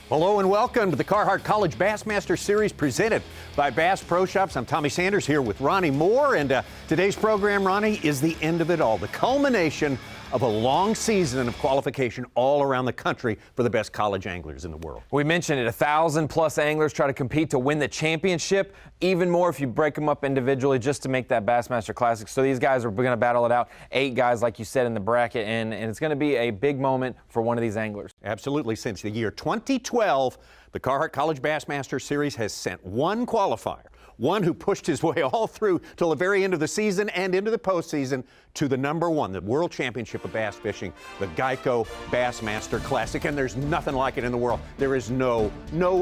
Hello and welcome to the Carhartt College Bassmaster Series presented by Bass Pro Shops. I'm Tommy Sanders here with Ronnie Moore, and today's program, Ronnie, is the end of it all, the culmination of a long season of qualification all around the country for the best college anglers in the world. We mentioned it, 1,000+ anglers try to compete to win the championship, even more if you break them up individually just to make that Bassmaster Classic. So these guys are going to battle it out, 8 guys like you said in the bracket, and it's going to be a big moment for one of these anglers. Absolutely. Since the year 2012, the Carhartt College Bassmaster Series has sent one qualifier, one who pushed his way all through till the very end of the season and into the postseason to the #1, the World Championship of Bass Fishing, the Geico Bassmaster Classic, and there's nothing like it in the world. There is no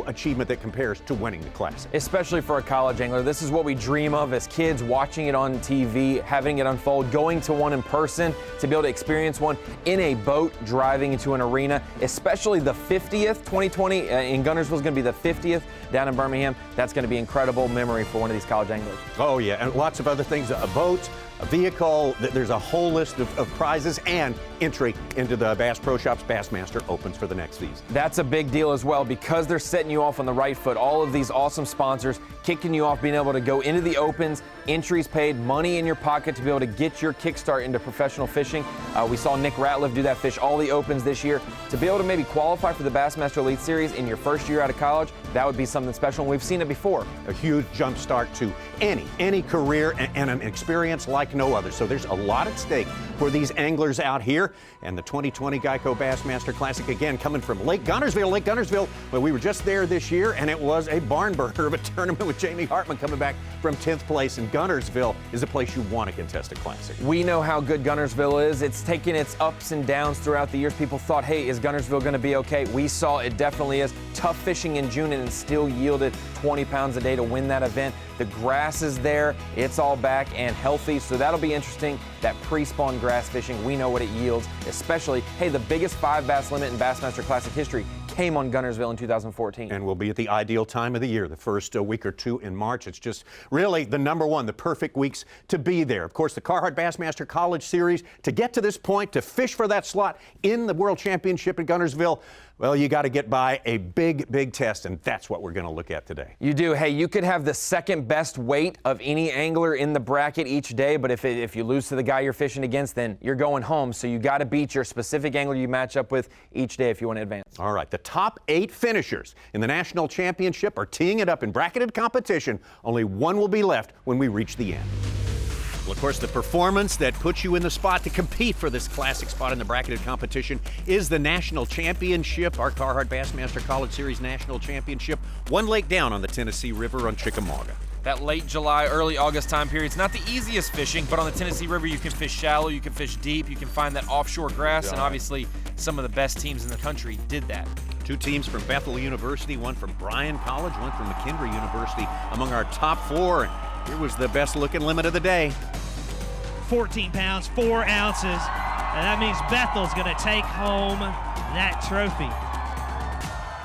achievement that compares to winning the Classic. Especially for a college angler. This is what we dream of as kids, watching it on TV, having it unfold, going to one in person, to be able to experience one in a boat, driving into an arena, especially the 50th, 2020 in Guntersville is going to be the 50th down in Birmingham. That's going to be incredible memory for one of these college anglers. Oh yeah, and lots of other things, a boat, a vehicle, there's a whole list of prizes and entry into the Bass Pro Shops Bassmaster Opens for the next season. That's a big deal as well because they're setting you off on the right foot. All of these awesome sponsors kicking you off, being able to go into the Opens, entries paid, money in your pocket to be able to get your kickstart into professional fishing. We saw Nick Ratliff do that, fish all the Opens this year. To be able to maybe qualify for the Bassmaster Elite Series in your first year out of college, that would be something special, and we've seen it before. A huge jump start to any career and an experience like no other. So there's a lot at stake for these anglers out here. And the 2020 Geico Bassmaster Classic, again, coming from Lake Guntersville, where we were just there this year, and it was a barn burner of a tournament with Jamie Hartman coming back from 10th place. And Guntersville is a place you want to contest a Classic. We know how good Guntersville is. It's taken its ups and downs throughout the years. People thought, hey, is Guntersville going to be okay? We saw it definitely is. Tough fishing in June, and it still yielded 20 pounds a day to win that event. The grass is there, it's all back and healthy, so that'll be interesting. That pre-spawn grass fishing, we know what it yields, especially, hey, the biggest 5 bass limit in Bassmaster Classic history came on Guntersville in 2014. And we'll be at the ideal time of the year, the first week or two in March. It's just really the #1, the perfect weeks to be there. Of course, the Carhartt Bassmaster College Series, to get to this point, to fish for that slot in the World Championship in Guntersville, well, you got to get by a big test, and that's what we're going to look at today. You do. Hey, you could have the second best weight of any angler in the bracket each day, but if you lose to the guy you're fishing against, then you're going home. So you got to beat your specific angler you match up with each day if you want to advance. All right, the top 8 finishers in the national championship are teeing it up in bracketed competition. Only one will be left when we reach the end. Well, of course, the performance that puts you in the spot to compete for this classic spot in the bracketed competition is the national championship, our Carhartt Bassmaster College Series National Championship, one lake down on the Tennessee River on Chickamauga. That late July, early August time period, it's not the easiest fishing, but on the Tennessee River you can fish shallow, you can fish deep, you can find that offshore grass, and obviously some of the best teams in the country did that. 2 teams from Bethel University, one from Bryan College, one from McKendree University among our top 4. Here was the best looking limit of the day. 14 pounds, 4 ounces, and that means Bethel's going to take home that trophy.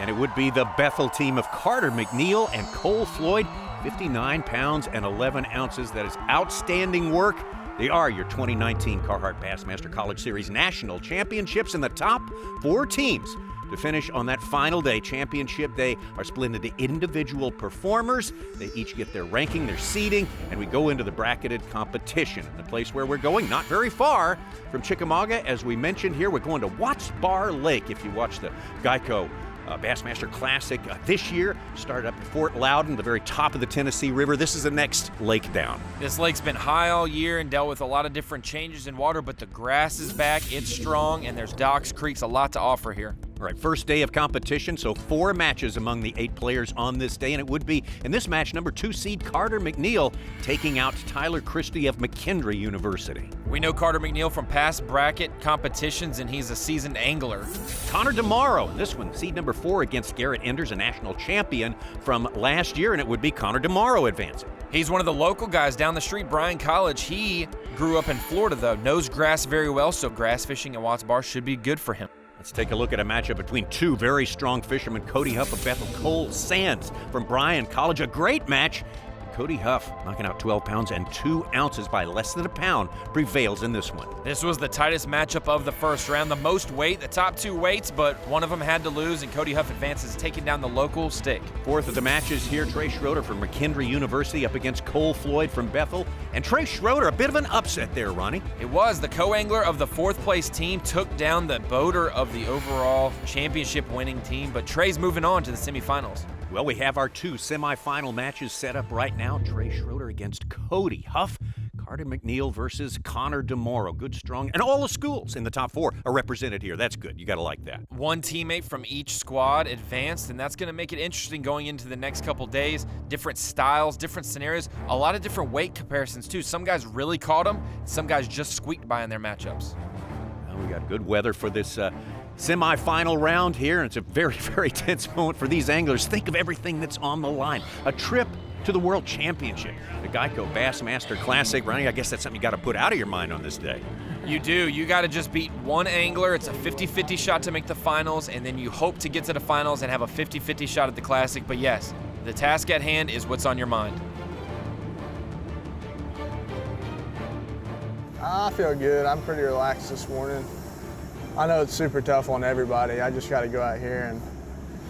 And it would be the Bethel team of Carter McNeil and Cole Floyd, 59 pounds and 11 ounces. That is outstanding work. They are your 2019 Carhartt Bassmaster College Series National Championships, and the top 4 teams to finish on that final day, championship day, are split into individual performers. They each get their ranking, their seeding, and we go into the bracketed competition. The place where we're going, not very far from Chickamauga. As we mentioned here, we're going to Watts Bar Lake. If you watch the Geico Bassmaster Classic this year, started up at Fort Loudon, the very top of the Tennessee River. This is the next lake down. This lake's been high all year and dealt with a lot of different changes in water, but the grass is back, it's strong, and there's docks, creeks, a lot to offer here. All right, first day of competition, so 4 matches among the 8 players on this day, and it would be, in this match, #2 seed Carter McNeil taking out Tyler Christie of McKendree University. We know Carter McNeil from past bracket competitions, and he's a seasoned angler. Connor DeMauro, this one, seed #4 against Garrett Enders, a national champion from last year, and it would be Connor DeMauro advancing. He's one of the local guys down the street, Bryan College. He grew up in Florida, though, knows grass very well, so grass fishing at Watts Bar should be good for him. Let's take a look at a matchup between 2 very strong fishermen, Cody Huff of Bethel, Cole Sands from Bryan College. A great match. Cody Huff, knocking out 12 pounds and 2 ounces by less than a pound, prevails in this one. This was the tightest matchup of the first round. The most weight, the top 2 weights, but one of them had to lose, and Cody Huff advances, taking down the local stick. Fourth of the matches here, Trey Schroeder from McKendree University up against Cole Floyd from Bethel. And Trey Schroeder, a bit of an upset there, Ronnie. It was. The co-angler of the 4th place team took down the boater of the overall championship winning team, but Trey's moving on to the semifinals. Well, we have our 2 semifinal matches set up right now. Trey Schroeder against Cody Huff. Carter McNeil versus Connor DeMoro. Good, strong, and all the schools in the top 4 are represented here. That's good. You got to like that. One teammate from each squad advanced, and that's going to make it interesting going into the next couple days. Different styles, different scenarios, a lot of different weight comparisons, too. Some guys really caught them. Some guys just squeaked by in their matchups. Well, we got good weather for this semifinal round here, and it's a very, very tense moment for these anglers. Think of everything that's on the line. A trip to the World Championship, the Geico Bassmaster Classic. Ronnie, I guess that's something you got to put out of your mind on this day. You do. You got to just beat one angler. It's a 50-50 shot to make the finals, and then you hope to get to the finals and have a 50-50 shot at the Classic. But yes, the task at hand is what's on your mind. I feel good. I'm pretty relaxed this morning. I know it's super tough on everybody. I just got to go out here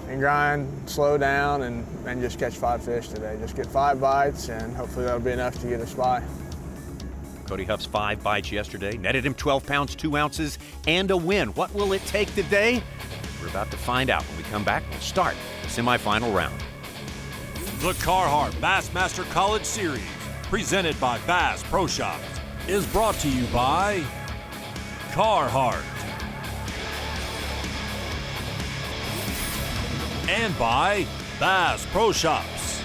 and grind, slow down, and just catch 5 fish today. Just get 5 bites, and hopefully that'll be enough to get us by. Cody Huff's 5 bites yesterday netted him 12 pounds, 2 ounces, and a win. What will it take today? We're about to find out when we come back. We'll start the semifinal round. The Carhartt Bassmaster College Series, presented by Bass Pro Shops, is brought to you by Carhartt and by Bass Pro Shops.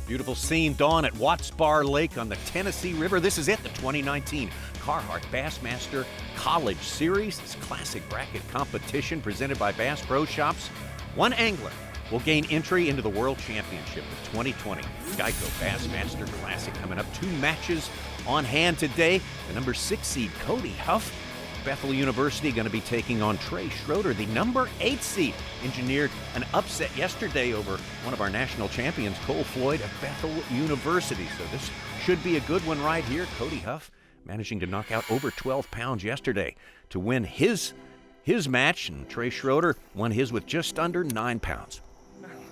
Beautiful scene, dawn at Watts Bar Lake on the Tennessee River. This is it, the 2019 Carhartt Bassmaster College Series. This classic bracket competition presented by Bass Pro Shops. One angler will gain entry into the World Championship of 2020 Geico Bassmaster Classic. Coming up, 2 matches on hand today. The number 6 seed, Cody Huff, Bethel University, going to be taking on Trey Schroeder, the number 8 seed. Engineered an upset yesterday over one of our national champions, Cole Floyd of Bethel University. So this should be a good one right here. Cody Huff managing to knock out over 12 pounds yesterday to win his match, and Trey Schroeder won his with just under 9 pounds.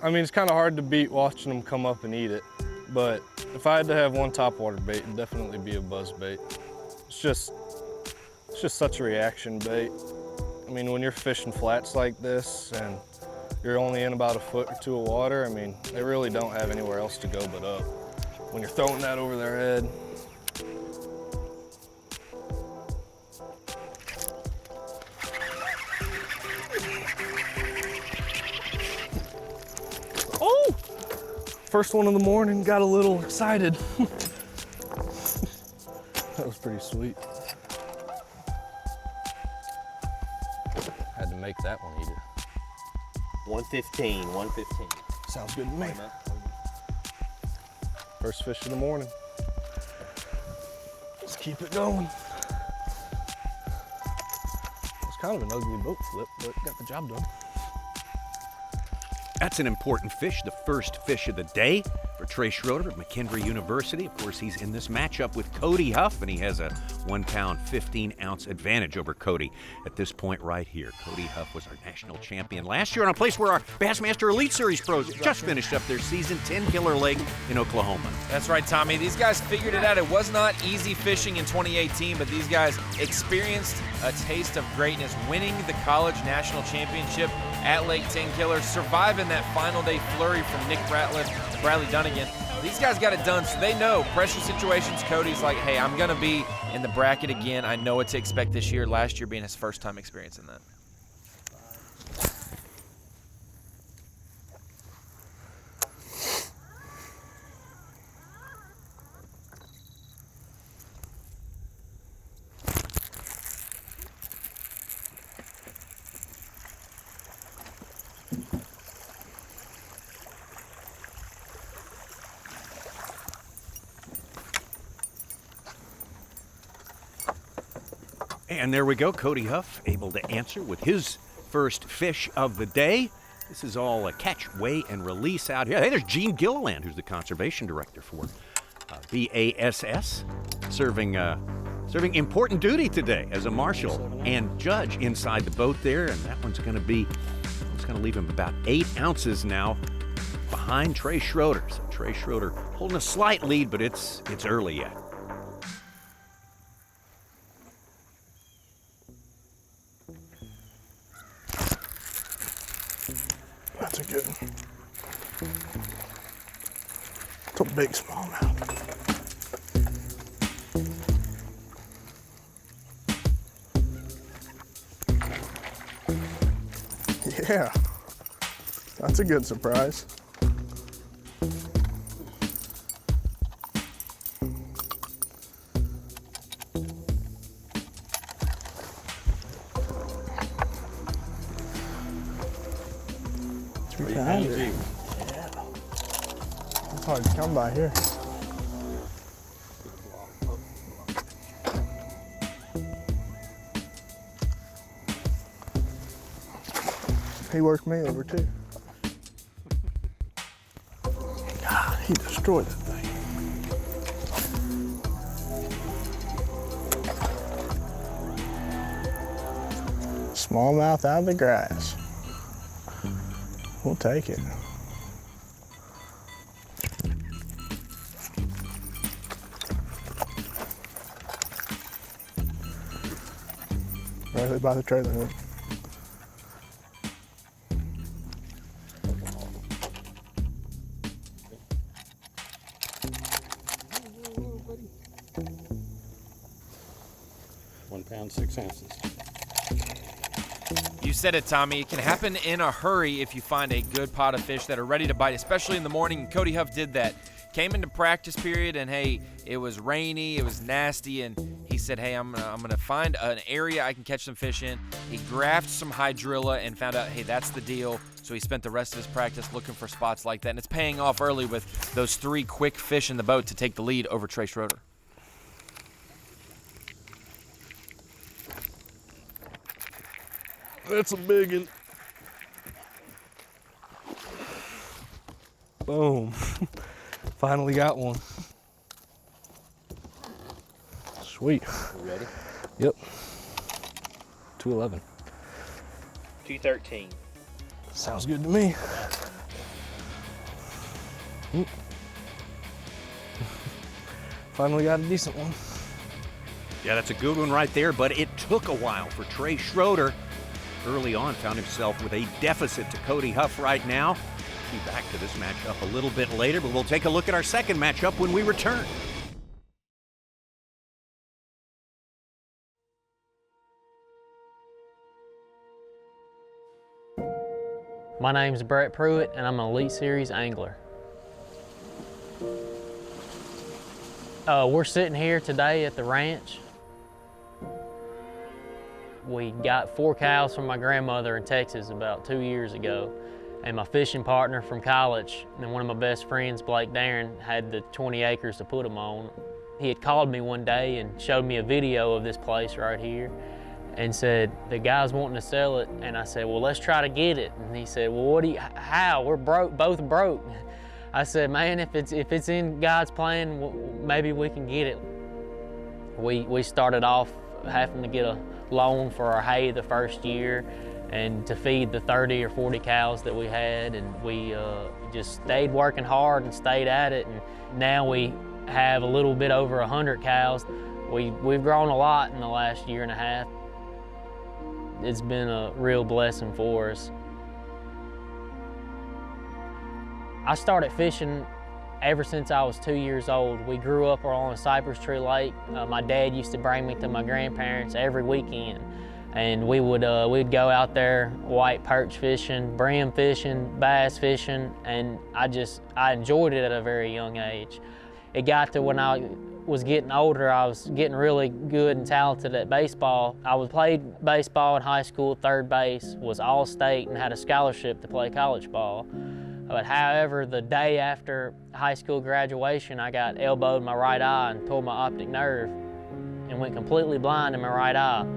I mean, it's kind of hard to beat watching them come up and eat it, but if I had to have one topwater bait, it'd definitely be a buzz bait. It's just such a reaction bait. I mean, when you're fishing flats like this and you're only in about a foot or 2 of water, I mean, they really don't have anywhere else to go but up. When you're throwing that over their head, oh! First one in the morning, got a little excited. That was pretty sweet. Had to make that one eat it. 115, 115. Sounds good to me. First fish of the morning. Let's keep it going. It's kind of an ugly boat flip, but got the job done. That's an important fish, the first fish of the day for Trey Schroeder of McKendree University. Of course, he's in this matchup with Cody Huff, and he has a 1 pound, 15 ounce advantage over Cody at this point right here. Cody Huff was our national champion last year on a place where our Bassmaster Elite Series pros just finished up their season, 10 Killer Lake in Oklahoma. That's right, Tommy. These guys figured it out. It was not easy fishing in 2018, but these guys experienced a taste of greatness, winning the college national championship at Lake 10 Killers, surviving that final day flurry from Nick Ratliff to Bradley Dunnigan. These guys got it done, so they know pressure situations. Cody's like, hey, I'm going to be in the bracket again. I know what to expect this year. Last year being his first time experiencing that. And there we go, Cody Huff able to answer with his first fish of the day. This is all a catch, weigh, and release out here. Hey, there's Gene Gilliland, who's the conservation director for B.A.S.S, serving important duty today as a marshal and judge inside the boat there. And that one's going to leave him about 8 ounces now behind Trey Schroeder. So Trey Schroeder holding a slight lead, but it's early yet. That's a good one. It's a big smallmouth. Yeah, that's a good surprise. Yeah. It's hard to come by here. He worked me over too. God, he destroyed that thing. Smallmouth out of the grass. We'll take it. Right by the trailer hook. £1.06. You said it, Tommy. It can happen in a hurry if you find a good pot of fish that are ready to bite, especially in the morning. And Cody Huff did that. Came into practice period, and hey, it was rainy, it was nasty, and he said, hey, I'm gonna find an area I can catch some fish in. He graphed some hydrilla and found out, hey, that's the deal. So he spent the rest of his practice looking for spots like that, and it's paying off early with those 3 quick fish in the boat to take the lead over Trey Schroeder. That's a big one. Boom. Finally got one. Sweet. You ready? Yep. 211. 213. Sounds good to me. Finally got a decent one. Yeah, that's a good one right there, but it took a while for Trey Schroeder. Early on, found himself with a deficit to Cody Huff right now. Be back to this matchup a little bit later, but we'll take a look at our second matchup when we return. My name's Brett Pruitt, and I'm an Elite Series angler. We're sitting here today at the ranch. We got 4 cows from my grandmother in Texas about 2 years ago. And my fishing partner from college, and one of my best friends, Blake Darren, had the 20 acres to put them on. He had called me one day and showed me a video of this place right here and said, the guy's wanting to sell it. And I said, well, let's try to get it. And he said, well, how? We're broke, both broke. I said, man, if it's in God's plan, maybe we can get it. We started off having to get a loan for our hay the first year and to feed the 30 or 40 cows that we had, and we just stayed working hard and stayed at it, and now we have a little bit over 100 cows. We've grown a lot in the last year and a half. It's been a real blessing for us. I started fishing ever since I was 2 years old. We grew up on a Cypress Tree Lake. My dad used to bring me to my grandparents every weekend. And we'd go out there white perch fishing, brim fishing, bass fishing, and I enjoyed it at a very young age. It got to when I was getting older, I was getting really good and talented at baseball. I played baseball in high school, third base, was all-state, and had a scholarship to play college ball. But however, the day after high school graduation, I got elbowed in my right eye and tore my optic nerve and went completely blind in my right eye.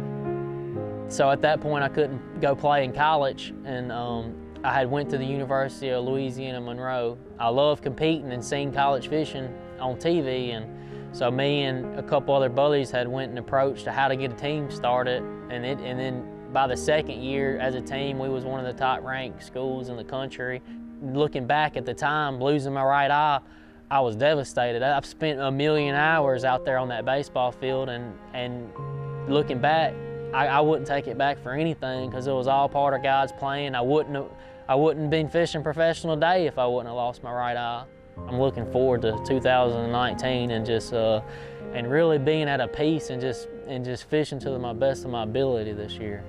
So at that point, I couldn't go play in college, and I had went to the University of Louisiana Monroe. I love competing and seeing college fishing on TV, and so me and a couple other buddies had went and approached how to get a team started, and then by the second year as a team, we was one of the top-ranked schools in the country. Looking back at the time, losing my right eye, I was devastated. I've spent a million hours out there on that baseball field, and looking back, I wouldn't take it back for anything, because it was all part of God's plan. I wouldn't been fishing professional today if I wouldn't have lost my right eye. I'm looking forward to 2019 and just and really being at a peace and just fishing to my best of my ability this year.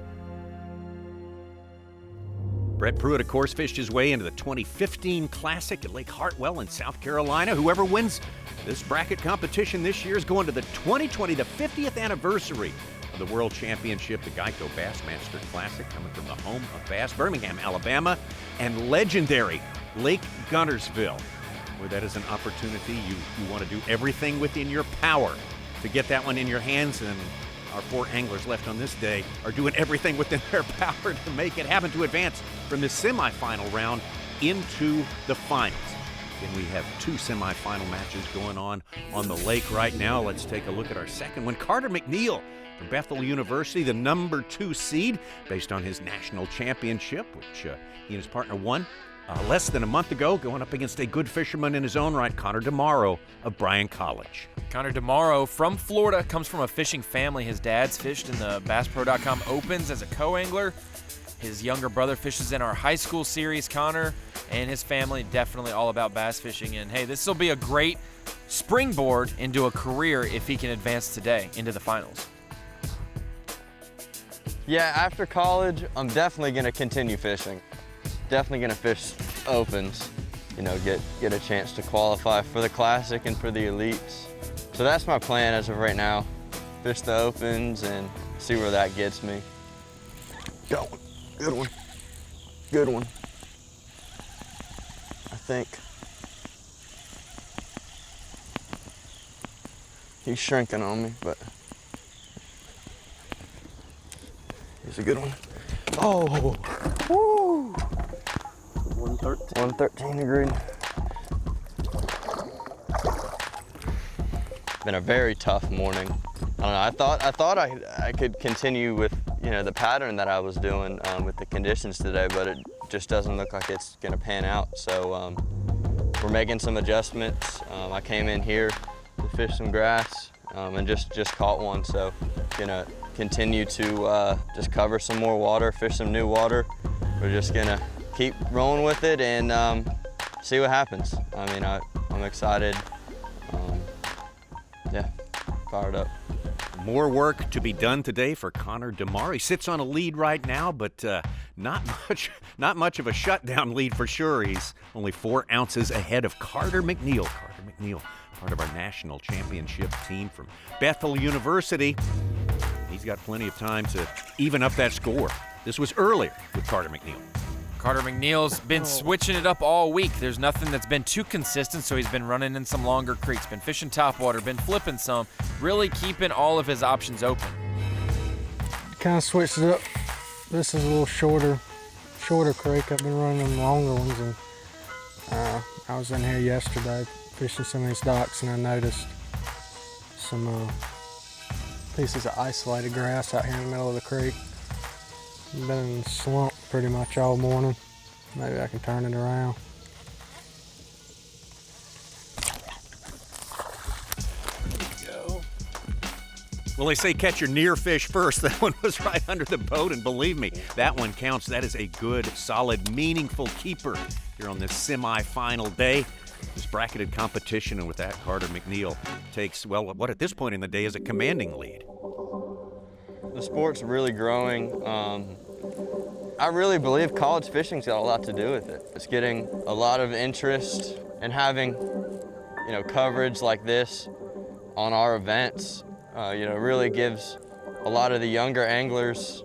Brett Pruitt, of course, fished his way into the 2015 Classic at Lake Hartwell in South Carolina. Whoever wins this bracket competition this year is going to the 2020, the 50th anniversary of the World Championship, the Geico Bassmaster Classic, coming from the home of Bass, Birmingham, Alabama, and legendary Lake Guntersville, where that is an opportunity. You want to do everything within your power to get that one in your hands, and our 4 anglers left on this day are doing everything within their power to make it happen, to advance from the semifinal round into the finals. And we have 2 semifinal matches going on the lake right now. Let's take a look at our second one. Carter McNeil from Bethel University, the number 2 seed, based on his national championship, which he and his partner won less than a month ago, going up against a good fisherman in his own right, Connor DeMauro of Bryan College. Connor DeMauro from Florida, comes from a fishing family. His dad's fished in the BassPro.com Opens as a co-angler. His younger brother fishes in our high school series. Connor and his family definitely all about bass fishing. And hey, this will be a great springboard into a career if he can advance today into the finals. Yeah, after college, I'm definitely gonna continue fishing. Definitely gonna fish opens, you know, get a chance to qualify for the Classic and for the elites. So that's my plan as of right now. Fish the opens and see where that gets me. Got one, good one, good one. I think. He's shrinking on me, but he's a good one. Oh, woo! 113. 113 agreed. Been a very tough morning. I don't know. I thought I could continue with the pattern that I was doing with the conditions today, but it just doesn't look like it's gonna pan out. So we're making some adjustments. I came in here to fish some grass and just caught one. So gonna continue to just cover some more water, fish some new water. We're just gonna keep rolling with it and see what happens. I mean, I'm excited. Yeah, fired up. More work to be done today for Connor DeMauro. He sits on a lead right now, but not much of a shutdown lead for sure. He's only 4 ounces ahead of Carter McNeil. Carter McNeil, part of our national championship team from Bethel University. He's got plenty of time to even up that score. This was earlier with Carter McNeil. Carter McNeil's been switching it up all week. There's nothing that's been too consistent, so he's been running in some longer creeks, been fishing topwater, been flipping some, really keeping all of his options open. Kind of switched it up. This is a little shorter creek. I've been running them longer ones, and I was in here yesterday fishing some of these docks, and I noticed some pieces of isolated grass out here in the middle of the creek. Been in the slump pretty much all morning. Maybe I can turn it around. Go. Well, they say catch your near fish first. That one was right under the boat, and believe me, that one counts. That is a good, solid, meaningful keeper here on this semi-final day. This bracketed competition, and with that, Carter McNeil takes, well, what at this point in the day is a commanding lead. The sport's really growing. I really believe college fishing's got a lot to do with it. It's getting a lot of interest, and having, coverage like this on our events, really gives a lot of the younger anglers,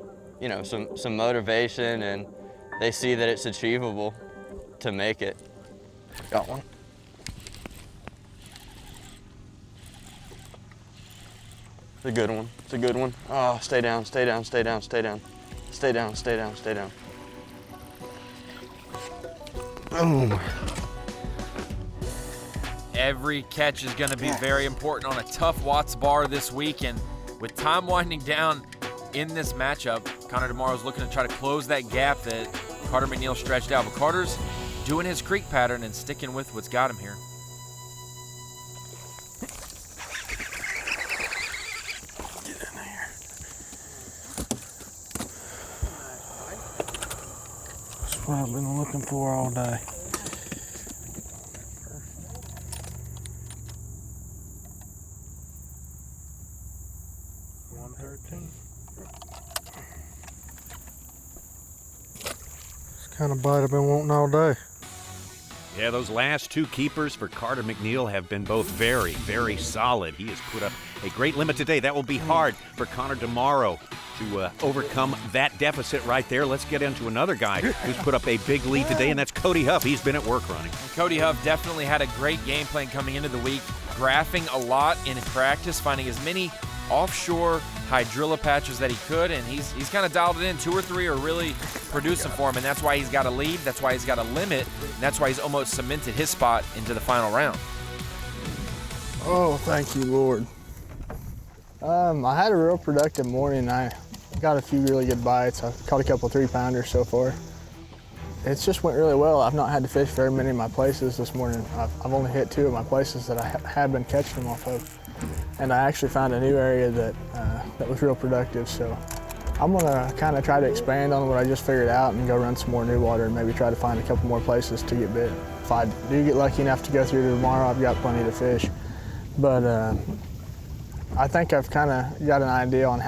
some motivation, and they see that it's achievable to make it. Got one. It's a good one. It's a good one. Oh, stay down, stay down, stay down, stay down. Stay down, stay down, stay down. Boom. Every catch is going to be very important on a tough Watts bar this week, and with time winding down in this matchup, Connor DeMaro's looking to try to close that gap that Carter McNeil stretched out. But Carter's doing his creek pattern and sticking with what's got him here. Get in there. That's what I've been looking for all day. Kind of bite I've been wanting all day. Yeah, those last two keepers for Carter McNeil have been both very, very solid. He has put up a great limit today. That will be hard for Connor DeMaro to overcome that deficit right there. Let's get into another guy who's put up a big lead today, and that's Cody Huff. He's been at work running. And Cody Huff definitely had a great game plan coming into the week, graphing a lot in practice, finding as many offshore hydrilla patches that he could, and he's kind of dialed it in. 2 or 3 are really producing for him, and that's why he's got a lead, that's why he's got a limit, and that's why he's almost cemented his spot into the final round. Oh, thank you, Lord. I had a real productive morning. I got a few really good bites. I caught a couple 3-pounders so far. It's just went really well. I've not had to fish very many of my places this morning. I've only hit 2 of my places that I had been catching them off of. And I actually found a new area that was real productive. So I'm gonna kind of try to expand on what I just figured out and go run some more new water and maybe try to find a couple more places to get bit. If I do get lucky enough to go through tomorrow, I've got plenty to fish. But I think I've kind of got an idea on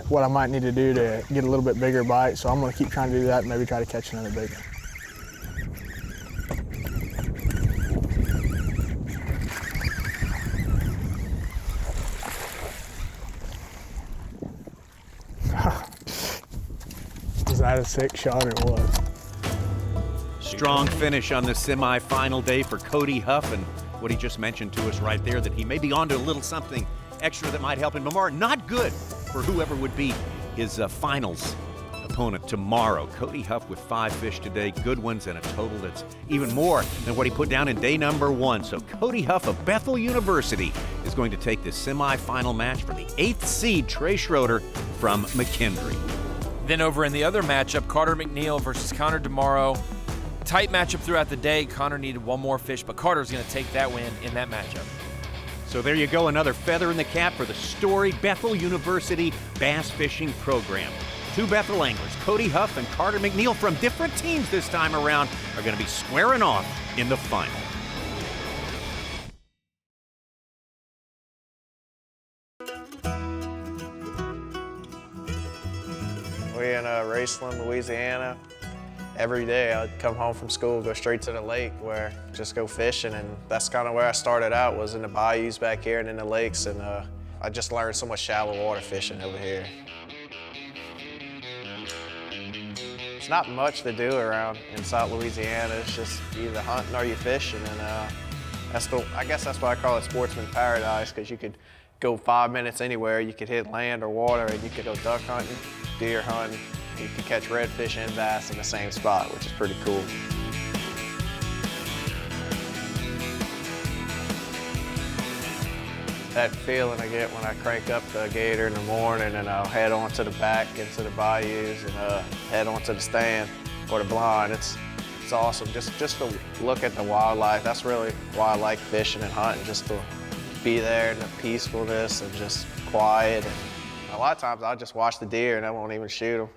what I might need to do to get a little bit bigger bite. So I'm gonna keep trying to do that and maybe try to catch another big one. Was that a sick shot or what? Strong finish on the semifinal day for Cody Huff, and what he just mentioned to us right there, that he may be onto a little something extra that might help him tomorrow. Not good for whoever would be his finals opponent tomorrow. Cody Huff with 5 fish today, good ones, and a total that's even more than what he put down in day number 1. So Cody Huff of Bethel University is going to take this semifinal match for the 8th seed Trey Schroeder from McKendree. Then over in the other matchup, Carter McNeil versus Connor DeMaro. Tight matchup throughout the day. Connor needed 1 more fish, but Carter's going to take that win in that matchup. So there you go, another feather in the cap for the storied Bethel University bass fishing program. 2 Bethel anglers, Cody Huff and Carter McNeil, from different teams this time around, are going to be squaring off in the final. We in Raceland, Louisiana. Every day I'd come home from school, go straight to the lake where just go fishing, and that's kind of where I started out, was in the bayous back here and in the lakes, and I just learned so much shallow water fishing over here. It's not much to do around in South Louisiana. It's just either hunting or you fishing, and I guess that's why I call it sportsman paradise, because you could go 5 minutes anywhere. You could hit land or water, and you could go duck hunting, deer hunting. You can catch redfish and bass in the same spot, which is pretty cool. That feeling I get when I crank up the gator in the morning and I'll head on to the back into the bayous and head onto the stand or the blind, it's awesome. Just to look at the wildlife. That's really why I like fishing and hunting, just to be there in the peacefulness and just quiet. And a lot of times I'll just watch the deer and I won't even shoot them.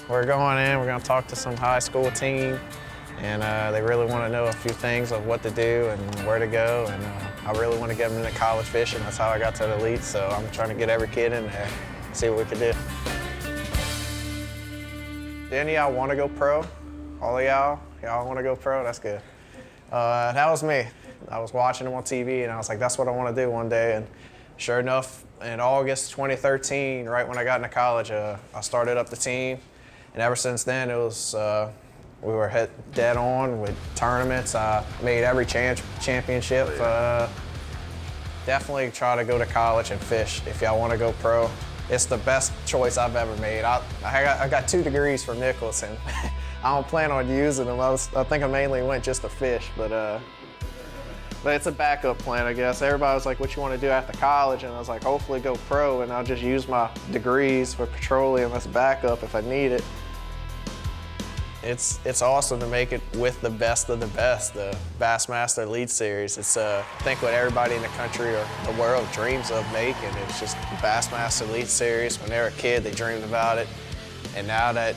We're going in, we're gonna talk to some high school team, and they really want to know a few things of what to do and where to go, and I really want to get them into college fishing. That's how I got to the elite, so I'm trying to get every kid in there, see what we can do. Do any of y'all want to go pro? All of y'all want to go pro? That's good. That was me. I was watching them on TV, and I was like, that's what I want to do one day. And sure enough, in August 2013, right when I got into college, I started up the team. And ever since then, it was we were dead on with tournaments. I made every championship. definitely try to go to college and fish if y'all want to go pro. It's the best choice I've ever made. I got 2 degrees from Nichols, and I don't plan on using them. I think I mainly went just to fish, but it's a backup plan, I guess. Everybody was like, what you want to do after college? And I was like, hopefully go pro, and I'll just use my degrees for petroleum as backup if I need it. It's awesome to make it with the best of the best, the Bassmaster Elite Series. It's I think what everybody in the country or the world dreams of making. It's just the Bassmaster Elite Series. When they were a kid, they dreamed about it. And now that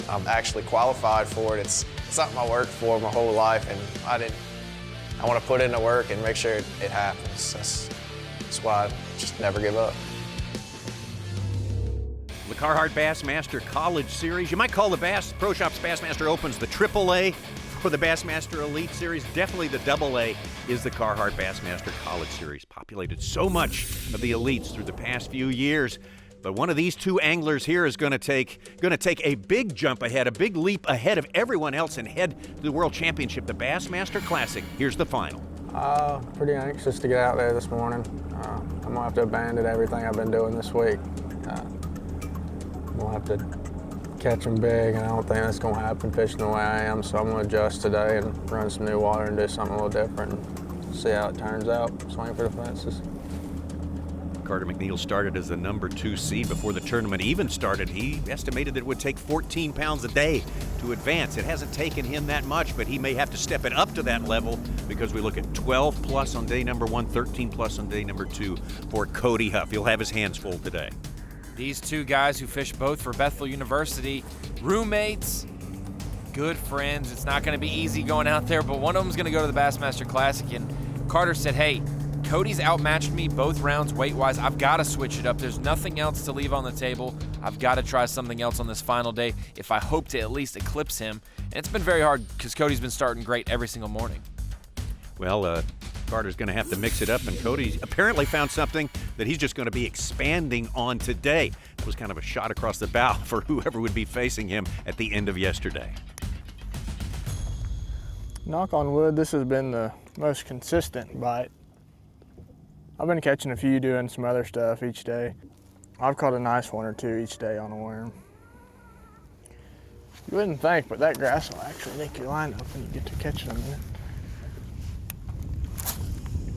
I'm actually qualified for it, it's something I worked for my whole life, and I want to put in the work and make sure it happens. That's why I just never give up. The Carhartt Bassmaster College Series. You might call the Bass Pro Shops Bassmaster Opens the AAA for the Bassmaster Elite Series. Definitely the AA is the Carhartt Bassmaster College Series. Populated so much of the elites through the past few years. But one of these 2 anglers here is going to take a big jump ahead, a big leap ahead of everyone else and head to the World Championship, the Bassmaster Classic. Here's the final. Pretty anxious to get out there this morning. I'm going to have to abandon everything I've been doing this week. I'm going to have to catch them big, and I don't think that's going to happen fishing the way I am, so I'm going to adjust today and run some new water and do something a little different and see how it turns out, swing for the fences. Carter McNeil started as the number 2 seed before the tournament even started. He estimated that it would take 14 pounds a day to advance. It hasn't taken him that much, but he may have to step it up to that level because we look at 12 plus on day number 1, 13 plus on day number 2 for Cody Huff. He'll have his hands full today. These 2 guys who fish both for Bethel University, roommates, good friends. It's not going to be easy going out there, but one of them's going to go to the Bassmaster Classic, and Carter said, hey, Cody's outmatched me both rounds weight-wise. I've got to switch it up. There's nothing else to leave on the table. I've got to try something else on this final day if I hope to at least eclipse him. And it's been very hard because Cody's been starting great every single morning. Well, Carter's going to have to mix it up, and Cody apparently found something that he's just going to be expanding on today. It was kind of a shot across the bow for whoever would be facing him at the end of yesterday. Knock on wood, this has been the most consistent bite. I've been catching a few doing some other stuff each day. I've caught a nice one or 2 each day on a worm. You wouldn't think, but that grass will actually make your line up when you get to catching them.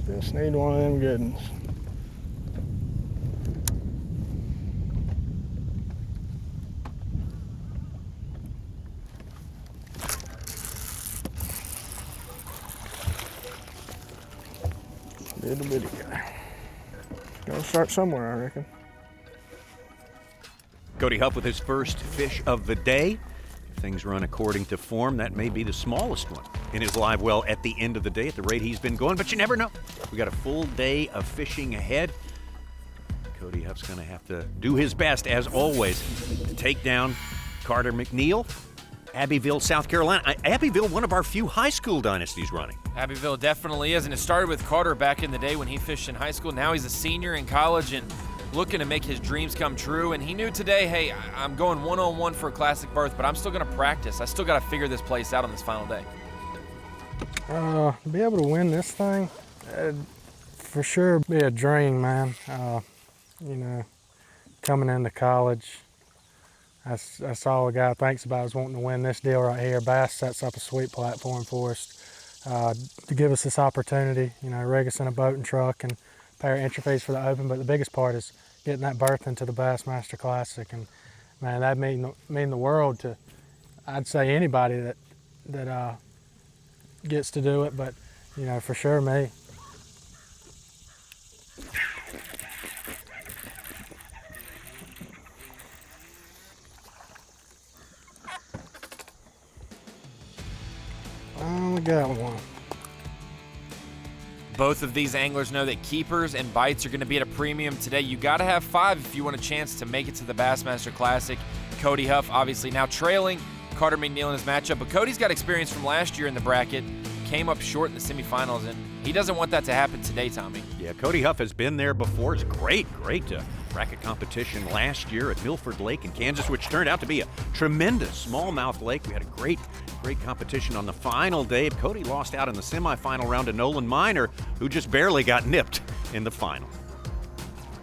Just need one of them good ones. Little bitty guy. Gotta start somewhere, I reckon. Cody Huff with his first fish of the day. If things run according to form, that may be the smallest one in his live well at the end of the day at the rate he's been going, but you never know. We got a full day of fishing ahead. Cody Huff's going to have to do his best, as always, to take down Carter McNeil. Abbeville, South Carolina. Abbeville, one of our few high school dynasties running. Abbeville definitely is, and it started with Carter back in the day when he fished in high school. Now he's a senior in college and looking to make his dreams come true. And he knew today, hey, I'm going one-on-one for a classic berth, but I'm still going to practice. I still got to figure this place out on this final day. To be able to win this thing, it'd for sure be a dream, man. You know, coming into college, that's all a guy thinks about is wanting to win this deal right here. Bass sets up a sweet platform for us to give us this opportunity. You know, rig us in a boat and truck and pay our entry fees for the Open, but the biggest part is getting that berth into the Bassmaster Classic. And man, that'd mean the world to, I'd say, anybody that gets to do it, but you know, for sure me. I got one. Both of these anglers know that keepers and bites are going to be at a premium today. You got to have 5 if you want a chance to make it to the Bassmaster Classic. Cody Huff obviously now trailing Carter McNeil in his matchup, but Cody's got experience from last year in the bracket, came up short in the semifinals, and he doesn't want that to happen today, Tommy. Yeah, Cody Huff has been there before. It's great bracket competition last year at Milford Lake in Kansas, which turned out to be a tremendous smallmouth lake. We had a great competition on the final day. Cody lost out in the semifinal round to Nolan Miner, who just barely got nipped in the final.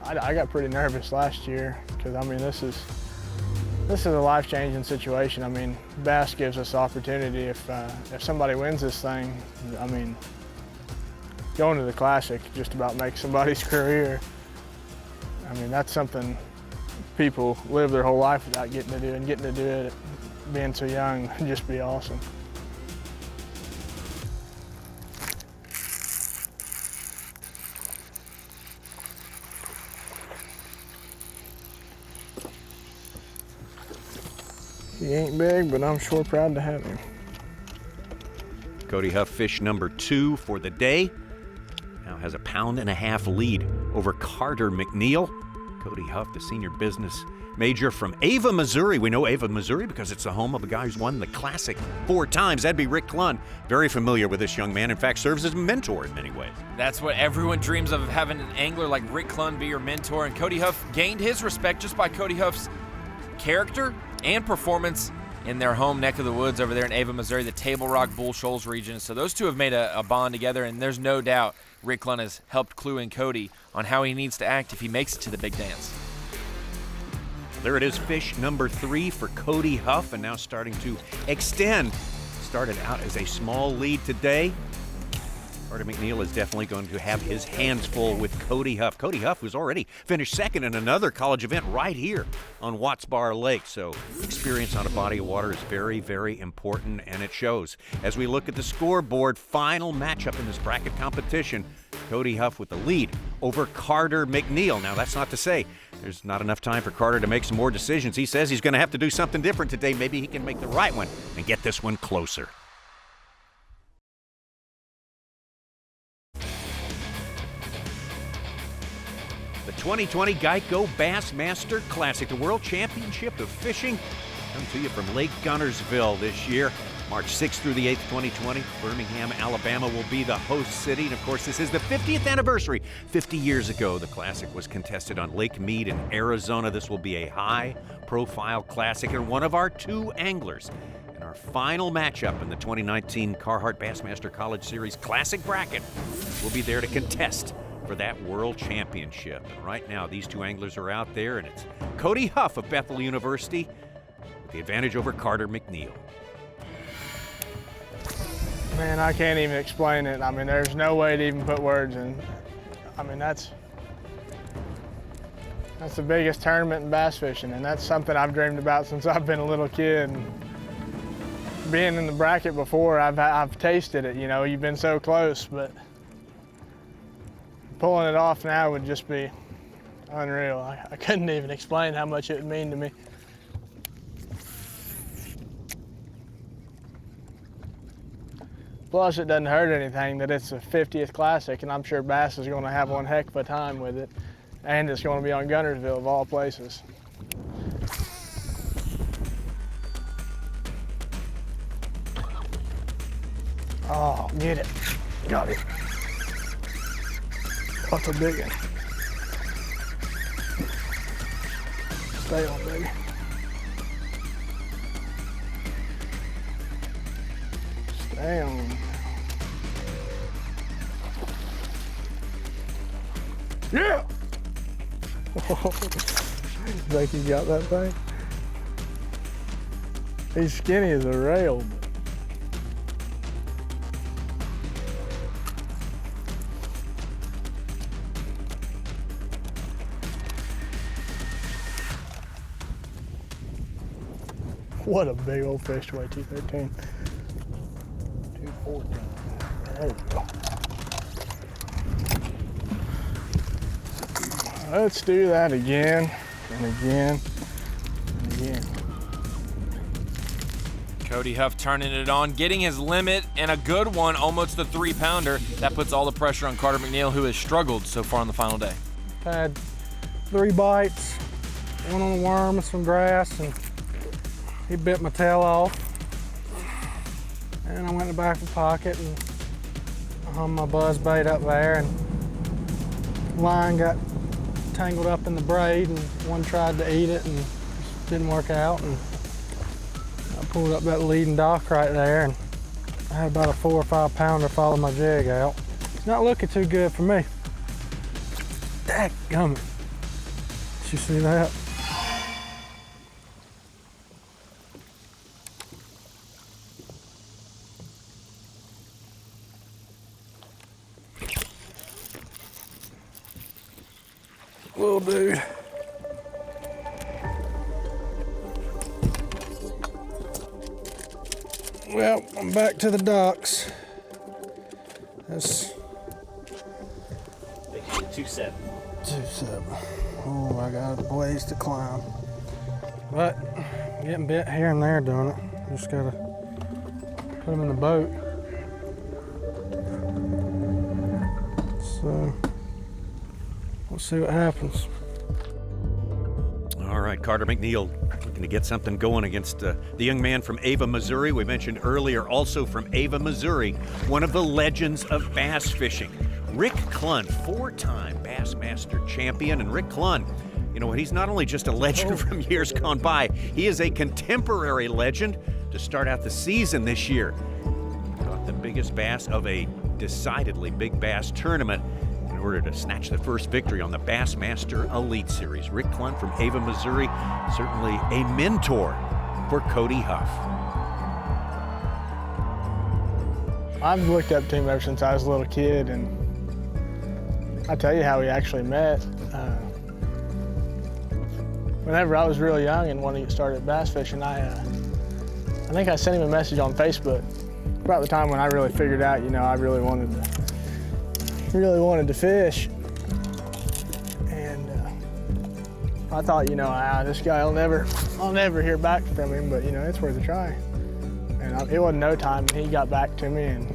I got pretty nervous last year because, I mean, this is a life-changing situation. I mean, B.A.S.S gives us the opportunity if somebody wins this thing, I mean, going to the Classic just about makes somebody's career. I mean, that's something people live their whole life without getting to do, and getting to do it being so young would just be awesome. He ain't big, but I'm sure proud to have him. Cody Huff, fish number 2 for the day. Now has a 1.5 pound lead over Carter McNeil. Cody Huff, the senior business major from Ava, Missouri. We know Ava, Missouri because it's the home of a guy who's won the Classic 4 times. That'd be Rick Clunn. Very familiar with this young man. In fact, serves as a mentor in many ways. That's what everyone dreams of having an angler like Rick Clunn be your mentor. And Cody Huff gained his respect just by Cody Huff's character and performance in their home neck of the woods over there in Ava, Missouri, the Table Rock Bull Shoals region. So those two have made a bond together, and there's no doubt Rick Clunn has helped clue in Cody on how he needs to act if he makes it to the big dance. There it is, fish number 3 for Cody Huff, and now starting to extend. Started out as a small lead today. Carter McNeil is definitely going to have his hands full with Cody Huff. Cody Huff, who's already finished second in another college event right here on Watts Bar Lake. So experience on a body of water is very, very important, and it shows. As we look at the scoreboard, final matchup in this bracket competition, Cody Huff with the lead over Carter McNeil. Now, that's not to say there's not enough time for Carter to make some more decisions. He says he's going to have to do something different today. Maybe he can make the right one and get this one closer. The 2020 Geico Bassmaster Classic, the World Championship of Fishing, come to you from Lake Gunnersville this year. March 6th through the 8th, 2020. Birmingham, Alabama will be the host city. And of course, this is the 50th anniversary. 50 years ago, the Classic was contested on Lake Mead in Arizona. This will be a high-profile Classic, and one of our 2 anglers in our final matchup in the 2019 Carhartt Bassmaster College Series Classic bracket will be there to contest for that World Championship. And right now, these 2 anglers are out there, and it's Cody Huff of Bethel University with the advantage over Carter McNeil. Man, I can't even explain it. I mean, there's no way to even put words in. I mean, that's the biggest tournament in bass fishing, and that's something I've dreamed about since I've been a little kid. And being in the bracket before, I've tasted it. You know, you've been so close, but pulling it off now would just be unreal. I couldn't even explain how much it would mean to me. Plus, it doesn't hurt anything that it's a 50th Classic, and I'm sure B.A.S.S is going to have one heck of a time with it. And it's going to be on Gunnersville, of all places. Oh, get it. Got it. What's a big one? Stay on, baby. Stay on. Yeah! Think he got that thing? He's skinny as a rail. What a big old fish to weigh 213. 214. There we go. Let's do that again and again and again. Cody Huff turning it on, getting his limit, and a good one, almost a 3-pounder. That puts all the pressure on Carter McNeil, who has struggled so far on the final day. Had 3 bites, one on the worm and some grass, and he bit my tail off. And I went in the back of the pocket and hung my buzz bait up there, and line got tangled up in the braid, and one tried to eat it and it didn't work out. And I pulled up that leading dock right there, and I had about a 4 or 5 pounder follow my jig out. It's not looking too good for me. Dadgummit. Did you see that? Little dude. Well, I'm back to the docks. That's 2-7. 2-7. Oh, I got a blaze to climb. But getting bit here and there doing it. Just gotta put them in the boat. So we'll see what happens. All right, Carter McNeil looking to get something going against the young man from Ava, Missouri. We mentioned earlier, also from Ava, Missouri, one of the legends of bass fishing, Rick Clunn, 4-time Bassmaster champion. And Rick Clunn, you know what, he's not only just a legend from years gone by, he is a contemporary legend to start out the season this year. Caught the biggest bass of a decidedly big bass tournament in order to snatch the first victory on the Bassmaster Elite Series. Rick Clunn from Ava, Missouri, certainly a mentor for Cody Huff. I've looked up to him ever since I was a little kid, and I'll tell you how we actually met. Whenever I was real young and wanted to get started at bass fishing, I think I sent him a message on Facebook about the time when I really figured out, you know, I really wanted to fish. And I thought, you know, this guy, I'll never hear back from him, but you know, it's worth a try. And it wasn't no time, and he got back to me, and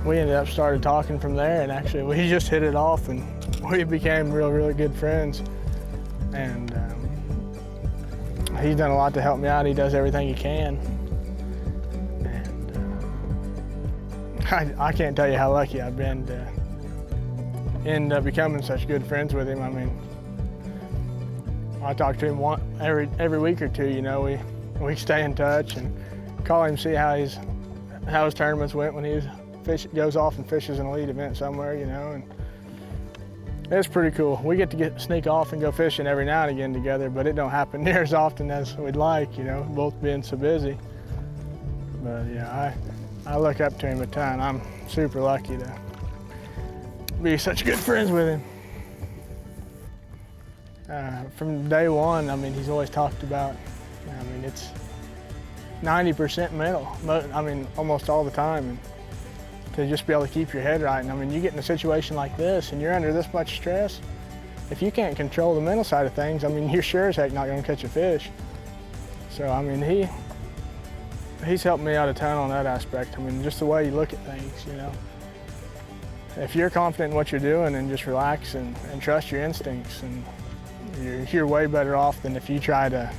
we ended up started talking from there, and actually we just hit it off, and we became really good friends. And he's done a lot to help me out. He does everything he can. I can't tell you how lucky I've been to end up becoming such good friends with him. I mean, I talk to him every week or two. You know, we stay in touch and call him, see how his tournaments went when he goes off and fishes an elite event somewhere. You know, and it's pretty cool. We get to sneak off and go fishing every now and again together, but it don't happen near as often as we'd like. You know, both being so busy. But yeah, I look up to him a ton. I'm super lucky to be such good friends with him. From day one, I mean, he's always talked about, I mean, it's 90% mental. I mean, almost all the time. And to just be able to keep your head right. And I mean, you get in a situation like this and you're under this much stress, if you can't control the mental side of things, I mean, you're sure as heck not gonna catch a fish. So, I mean, he's helped me out a ton on that aspect. I mean, just the way you look at things, you know. If you're confident in what you're doing and just relax and trust your instincts, and you're way better off than if you try to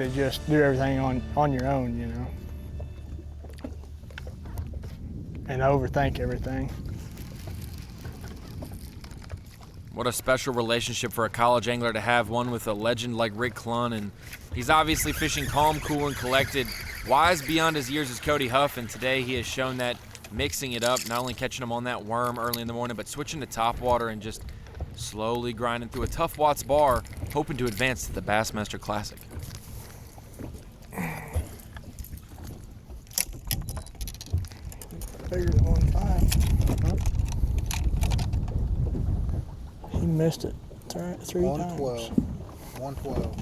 just do everything on your own, you know, and overthink everything. What a special relationship for a college angler to have, one with a legend like Rick Clunn. And he's obviously fishing calm, cool, and collected, wise beyond his years as Cody Huff, and today he has shown that, mixing it up, not only catching him on that worm early in the morning, but switching to topwater and just slowly grinding through a tough Watts bar, hoping to advance to the Bassmaster Classic. Bigger than 1.5. He missed it three times. 112.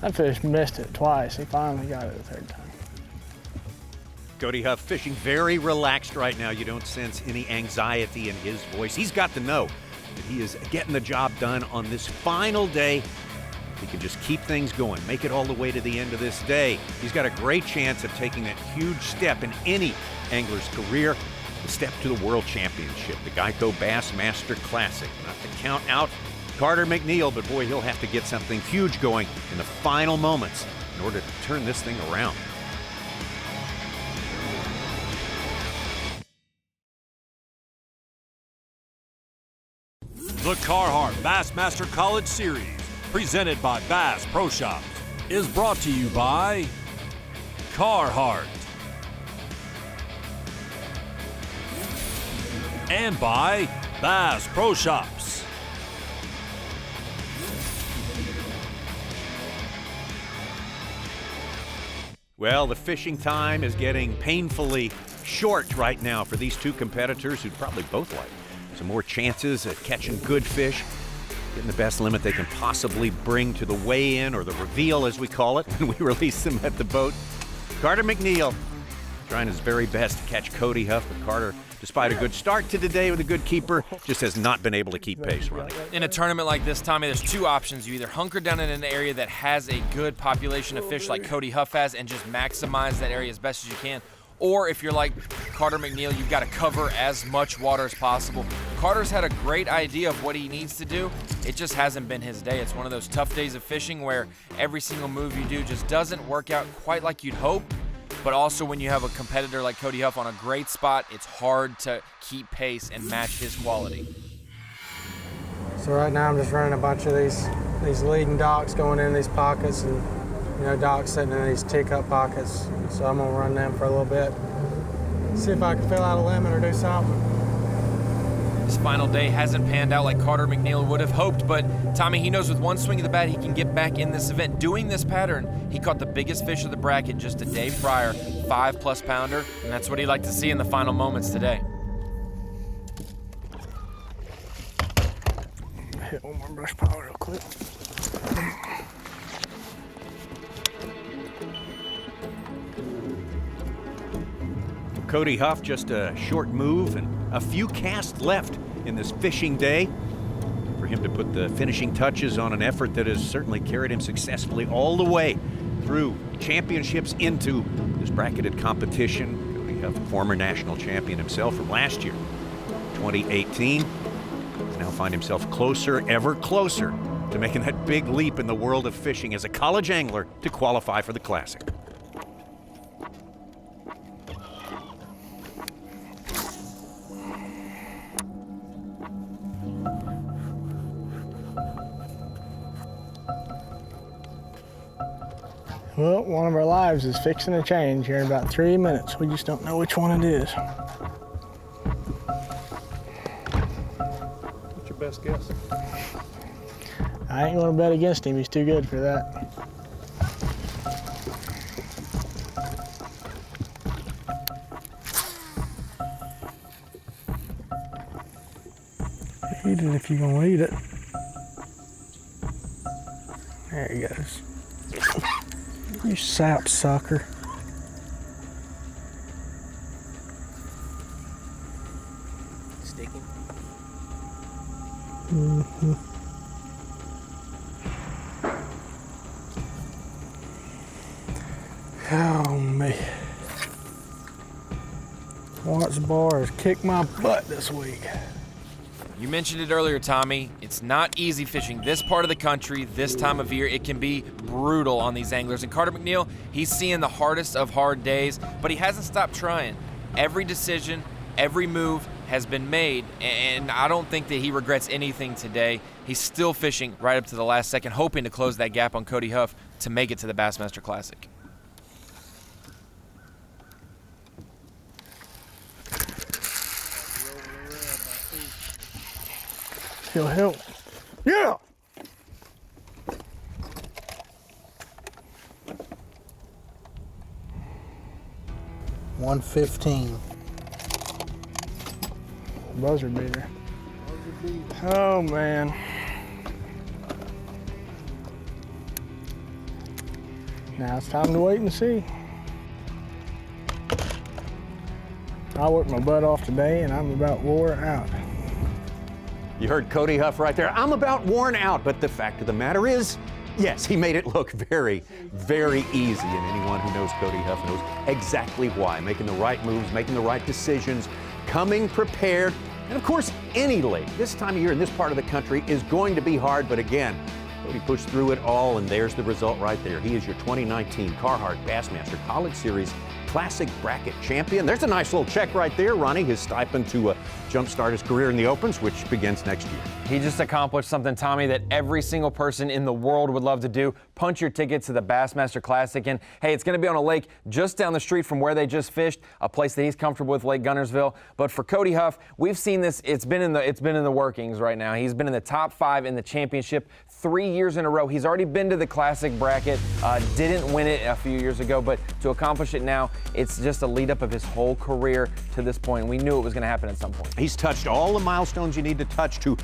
That fish missed it twice. He finally got it the third time. Cody Huff fishing very relaxed right now. You don't sense any anxiety in his voice. He's got to know that he is getting the job done on this final day. He can just keep things going, make it all the way to the end of this day. He's got a great chance of taking that huge step in any angler's career, the step to the World Championship, the Geico Bassmaster Classic. Not to count out Carter McNeil, but boy, he'll have to get something huge going in the final moments in order to turn this thing around. The Carhartt Bassmaster College Series, presented by Bass Pro Shops, is brought to you by Carhartt and by Bass Pro Shops. Well, the fishing time is getting painfully short right now for these two competitors who'd probably both like some more chances at catching good fish, getting the best limit they can possibly bring to the weigh-in, or the reveal as we call it, when we release them at the boat. Carter McNeil trying his very best to catch Cody Huff, but Carter, despite a good start to today with a good keeper, just has not been able to keep pace running. In a tournament like this, Tommy, there's two options. You either hunker down in an area that has a good population of fish like Cody Huff has and just maximize that area as best as you can, or if you're like Carter McNeil, you've got to cover as much water as possible. Carter's had a great idea of what he needs to do. It just hasn't been his day. It's one of those tough days of fishing where every single move you do just doesn't work out quite like you'd hope. But also when you have a competitor like Cody Huff on a great spot, it's hard to keep pace and match his quality. So right now I'm just running a bunch of these leading docks going in these pockets, and docks sitting in these tick-up pockets. So I'm gonna run them for a little bit. See if I can fill out a limit or do something. His final day hasn't panned out like Carter McNeil would have hoped, but Tommy, he knows with one swing of the bat he can get back in this event. Doing this pattern, he caught the biggest fish of the bracket just a day prior, 5+ pounder, and that's what he'd like to see in the final moments today. Hit one more brush pile real quick. Cody Huff, just a short move and a few casts left in this fishing day for him to put the finishing touches on an effort that has certainly carried him successfully all the way through championships into this bracketed competition. Cody Huff, former national champion himself from last year, 2018, has now find himself closer, ever closer to making that big leap in the world of fishing as a college angler to qualify for the Classic. Well, one of our lives is fixing to change here in about 3 minutes. We just don't know which one it is. What's your best guess? I ain't gonna bet against him. He's too good for that. Eat it if you're gonna eat it. There he goes. You sap sucker. Sticking. Mm-hmm. Oh me. Watts Bar has kicked my butt this week. You mentioned it earlier, Tommy. It's not easy fishing this part of the country, this time of year. It can be brutal on these anglers. And Carter McNeil, he's seeing the hardest of hard days, but he hasn't stopped trying. Every decision, every move has been made, and I don't think that he regrets anything today. He's still fishing right up to the last second, hoping to close that gap on Cody Huff to make it to the Bassmaster Classic. He'll help. Yeah! $115. Buzzer beater. Oh man. Now it's time to wait and see. I worked my butt off today and I'm about wore out. You heard Cody Huff right there. I'm about worn out, but the fact of the matter is, yes, he made it look very, very easy, and anyone who knows Cody Huff knows exactly why. Making the right moves, making the right decisions, coming prepared, and of course, any lake this time of year in this part of the country is going to be hard, but again, Cody pushed through it all, and there's the result right there. He is your 2019 Carhartt Bassmaster College Series Classic Bracket Champion. There's a nice little check right there, Ronnie, his stipend to jumpstart his career in the Opens, which begins next year. He just accomplished something, Tommy, that every single person in the world would love to do. Punch your ticket to the Bassmaster Classic. And hey, it's going to be on a lake just down the street from where they just fished, a place that he's comfortable with, Lake Guntersville. But for Cody Huff, we've seen this. It's been in the workings right now. He's been in the top 5 in the championship 3 years in a row. He's already been to the Classic bracket. Didn't win it a few years ago, but to accomplish it now, it's just a lead up of his whole career to this point. We knew it was going to happen at some point. He's touched all the milestones you need to touch to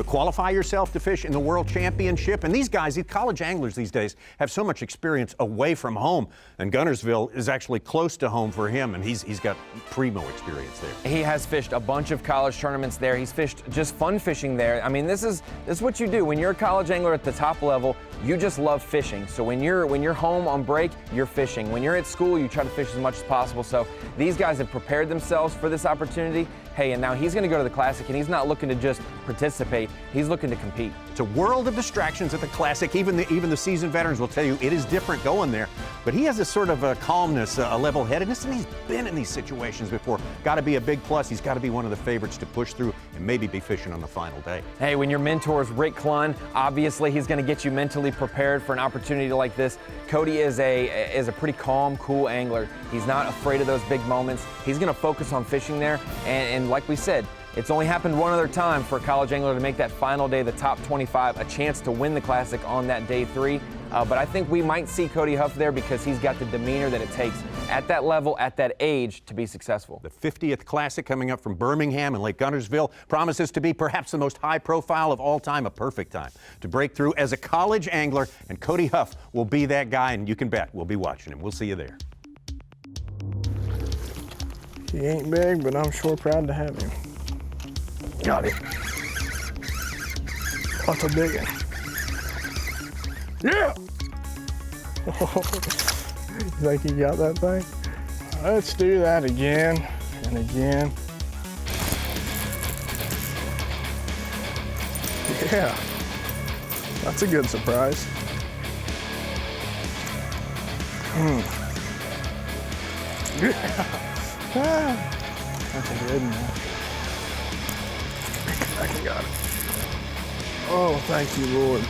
qualify yourself to fish in the World Championship. And these guys, these college anglers these days, have so much experience away from home. And Guntersville is actually close to home for him, and he's got primo experience there. He has fished a bunch of college tournaments there. He's fished just fun fishing there. I mean, this is what you do. When you're a college angler at the top level, you just love fishing. So when you're home on break, you're fishing. When you're at school, you try to fish as much as possible. So these guys have prepared themselves for this opportunity. Hey, and now he's going to go to the Classic, and he's not looking to just participate. He's looking to compete. It's a world of distractions at the Classic. Even the seasoned veterans will tell you it is different going there. But he has a sort of a calmness, a level-headedness, and he's been in these situations before. Got to be a big plus. He's got to be one of the favorites to push through and maybe be fishing on the final day. Hey, when your mentor is Rick Clunn, obviously he's going to get you mentally prepared for an opportunity like this. Cody is a pretty calm, cool angler. He's not afraid of those big moments. He's going to focus on fishing there, and like we said, it's only happened one other time for a college angler to make that final day, the top 25, a chance to win the Classic on that day 3. But I think we might see Cody Huff there because he's got the demeanor that it takes at that level, at that age, to be successful. The 50th Classic coming up from Birmingham and Lake Guntersville promises to be perhaps the most high profile of all time, a perfect time to break through as a college angler, and Cody Huff will be that guy, and you can bet we'll be watching him. We'll see you there. He ain't big, but I'm sure proud to have him. Got it. That's a big one. Yeah! You think you got that thing? Let's do that again and again. Yeah, that's a good surprise. Yeah. That's a good one. I got it. Oh, thank you, Lord.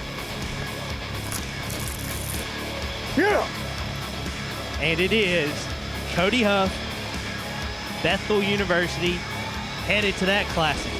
Yeah. And it is Cody Huff, Bethel University, headed to that Classic.